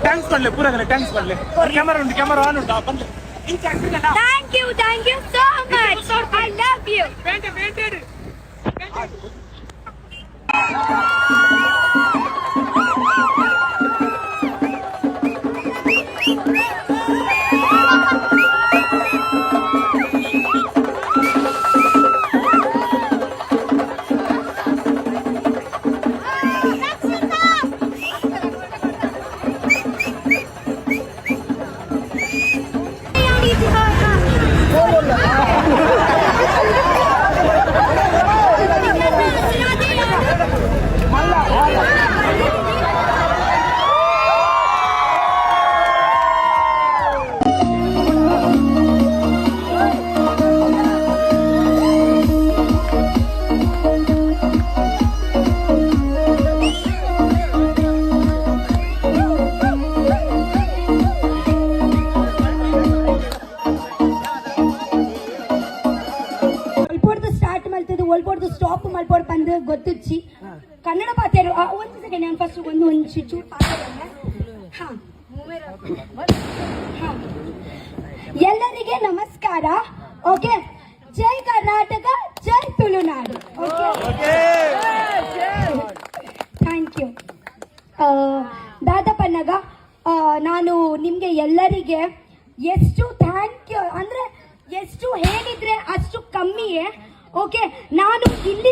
Thanks ಮಾಡಲಿ ಪೂರಾಗಲೇ thanks ಮಾಡಲಿ ಕ್ಯಾಮರಾ ಉಂಟು ಕ್ಯಾಮರಾ ಆನ್ ಉಂಟು ಬಂದು Thank you so much. I love you. ಒಳ್ಬೋದು ಸ್ಟಾಪ್ ಮಾಡ್ಬೋದು ಬಂದು ಗೊತ್ತಿಚ್ಚಿ ಕನ್ನಡ ಪಾತ್ಯರು ಒಂದು ಸೆಕೆಂಡ್ ನಾನು ಫಸ್ಟ್ ಒಂದು ಚೂರು ಎಲ್ಲರಿಗೆ ನಮಸ್ಕಾರ. ಓಕೆ, ಜೈ ಕರ್ನಾಟಕ, ಜೈ ತುಳುನಾಡು. ಓಕೆ, ಥ್ಯಾಂಕ್ ಯು ದಾದಪ್ಪನಾಗ. ನಾನು ನಿಮಗೆ ಎಲ್ಲರಿಗೆ ಎಷ್ಟು ಥ್ಯಾಂಕ್ ಯು ಅಂದರೆ ಎಷ್ಟು ಹೇಳಿದರೆ ಅಷ್ಟು ಕಮ್ಮಿಯೇ. ಓಕೆ, ನಾನು ಇಲ್ಲಿ